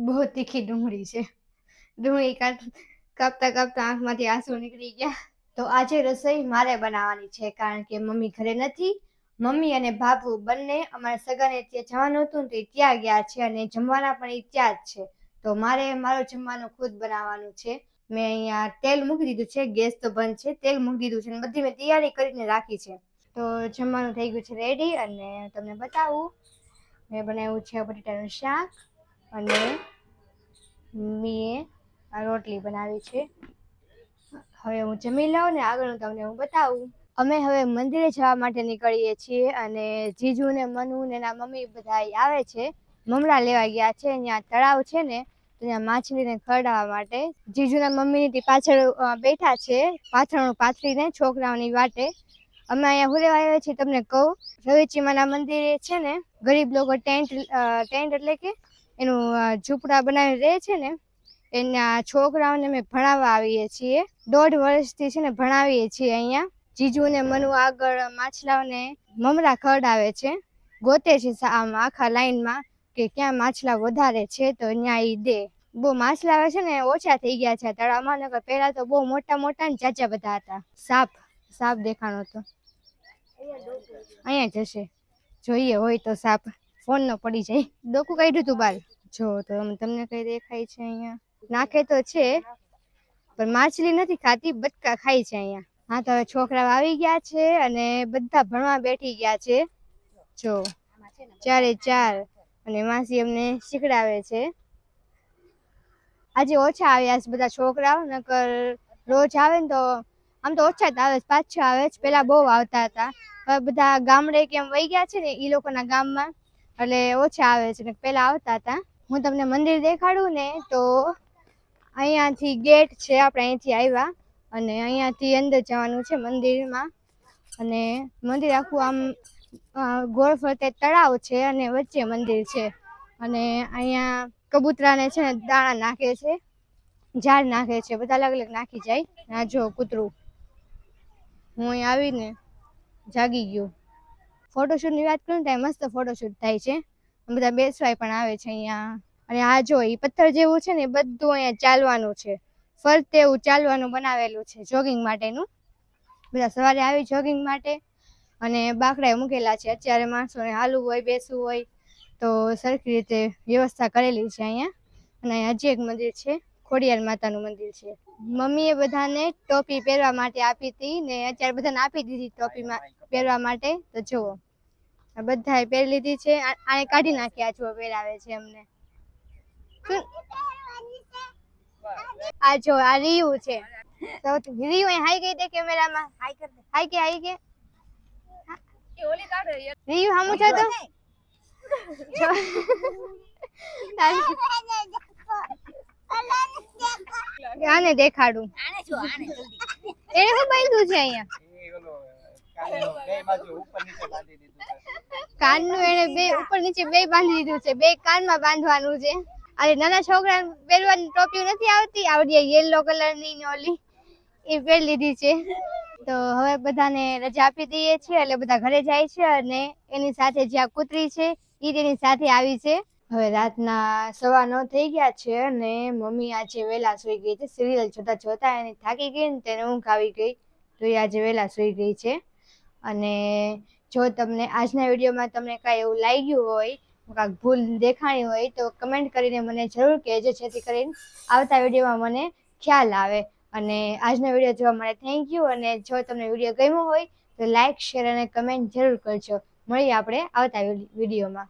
બહુ તીખી ડુંગળી છે. ડુંગળી કાપતા કાપતા આંખમાંથી આંસુ નીકળી ગયા. તો આજે રસોઈ મારે બનાવવાની છે, કારણ કે મમ્મી ઘરે નથી. મમ્મી અને બાપુ બંને અમારા સગાને ત્યાં જવાનું હતું ને ત્યાં ગયા છે, અને જમવાના પણ એ ત્યાં જ છે. તો મારે મારો જમવાનું ખુદ બનાવવાનું છે. મેં અહીંયા તેલ મૂકી દીધું છે, ગેસ તો બંધ છે, તેલ મૂકી દીધું છે અને બધી મેં તૈયારી કરીને રાખી છે. તો જમવાનું થઈ ગયું છે રેડી, અને તમને બતાવું મેં બનાવ્યું છે બટેટાનું શાક અને મેં રોટલી બનાવી છે. હવે હું જમી લઉં ને આગળનું તમને હું બતાવું. અમે હવે મંદિરે જવા માટે નીકળીએ છીએ, અને જીજુ ને મનુ ને એના મમ્મી બધા આવે છે. મમરા લેવા ગયા છે. અહીંયા તળાવ છે ને, ત્યાં માછલીને ખવડાવવા માટે. જીજુના મમ્મી પાછળ બેઠા છે, પાથરણું પાથરીને છોકરાઓની વાટે. અમે અહીંયા હું લેવા આવ્યા છીએ તમને કહું. રવેચીમાના મંદિરે છે ને, ગરીબ લોકો ટેન્ટ એટલે કે એનું ઝૂંપડા બનાવી રહે છે ને, એના છોકરાઓને અમે ભણાવવા આવીએ છીએ. 1.5 વર્ષથી છે ને ભણાવીએ છીએ અહીંયા. જીજુ ને મનુ આગળ માછલાઓને મમરા ખવડાવે છે, ગોતે છે આમ આખા લાઈનમાં કે ક્યાં માછલા વધારે છે તો ત્યાં ઈ દે. બહુ માછલા આવે છે ને ઓછા થઈ ગયા છે તળાવમાં, નકર પહેલા તો બહુ મોટા મોટા ને જાજા બધા હતા. સાપ દેખાણો તો અહીંયા જશે, જોઈએ હોય તો સાપ, ફોન ન પડી જાય. ડોકું કાઢ્યું તું બાર જો, તો તમને કઈ દેખાય છે? અહીંયા નાખે તો છે પણ માછલી નથી ખાતી, બટકા ખાય છે અહીંયા. હા, તો હવે છોકરાઓ આવી ગયા છે અને બધા ભણવા બેઠી ગયા છે. જો 4 અને માસી અમને શીખડાવે છે. આજે ઓછા આવ્યા છે બધા છોકરાઓ, નકર રોજ આવે ને તો આમ તો ઓછા જ આવે, 5-6 આવે છે. પેલા બહુ આવતા હતા, હવે બધા ગામડે કેમ વહી ગયા છે ને એ લોકોના ગામમાં, એટલે ઓછા આવે છે. પેલા આવતા હતા. હું તમને મંદિર દેખાડું ને, તો અહીંયાથી ગેટ છે, આપણે અહીંથી આવ્યા અને અહીંયાથી અંદર જવાનું છે મંદિરમાં. અને મંદિર આખું આમ ગોળ ફરતે તળાવ છે અને વચ્ચે મંદિર છે. અને અહીંયા કબૂતરાને છે ને દાણા નાખે છે, ઝાડ નાખે છે, બધા અલગ અલગ નાખી જાય. આ જો કૂતરું, હું અહીં આવીને જાગી ગયું. ફોટોશૂટની વાત કરું ને ત્યાં મસ્ત ફોટોશૂટ થાય છે, બધા બેસવાય પણ આવે છે અહીંયા. અને આ જો એ પથ્થર જેવું છે ને એ બધું અહીંયા ચાલવાનું છે, ફરતે એવું ચાલવાનું બનાવેલું છે જોગિંગ માટેનું. બધા સવારે આવી જોગિંગ માટે, અને બાકડા મૂકેલા છે. અત્યારે માણસોને હાલવું હોય બેસવું હોય તો સરખી રીતે વ્યવસ્થા કરેલી છે અહીંયા. અને અહીંયા હજી એક મંદિર છે, ખોડિયાર માતાનું મંદિર છે. મમ્મીએ બધાને ટોપી પહેરવા માટે આપી હતી ને અત્યારે બધાને આપી દીધી ટોપીમાં પહેરવા માટે. તો જુઓ બધાએ પહેરી લીધી છે. આને કાઢી નાખ્યા જો પહેરાવે છે અમને. આ જો આ રીયુ છે, રીયુ હાઈ ગઈ દે કેમેરામાં, હાઈ કર દે, હાઈ કે રીયુ હામું છે તો આને દેખાડું. એને શું બાંધ્યું છે અહીંયા? કાનનું એને બે ઉપર નીચે બે બાંધી દીધું છે, બે કાનમાં બાંધવાનું છે. અરે નાના છોકરા પહેરવાની ટોપી નથી આવતી, આવડી યેલો કલરની ને ઓલી એ પહેરી લીધી છે. તો હવે બધાને રજા આપી દઈએ છીએ એટલે બધા ઘરે જાય છે, અને એની સાથે જે આ કૂતરી છે એ તેની સાથે આવી છે. હવે રાતના 9:15 થઈ ગયા છે અને મમ્મી આજે વહેલા સૂઈ ગઈ છે. સિરિયલ જોતા જોતા એને થાકી ગઈ ને તેને ઊંઘ આવી ગઈ, તો એ આજે વહેલા સૂઈ ગઈ છે. અને જો તમને આજના વિડીયોમાં તમને કાંઈ એવું લાગ્યું હોય, કાંઈક ભૂલ દેખાણી હોય તો કમેન્ટ કરીને મને જરૂર કહેજો, જેથી કરીને આવતા વિડીયોમાં મને ખ્યાલ આવે. અને આજનો વિડીયો જોવા માટે થેન્ક યુ. અને જો તમને વિડીયો ગમ્યો હોય તો લાઈક, શેર અને કમેન્ટ જરૂર કરજો. મળીએ આપણે આવતા વિડીયોમાં.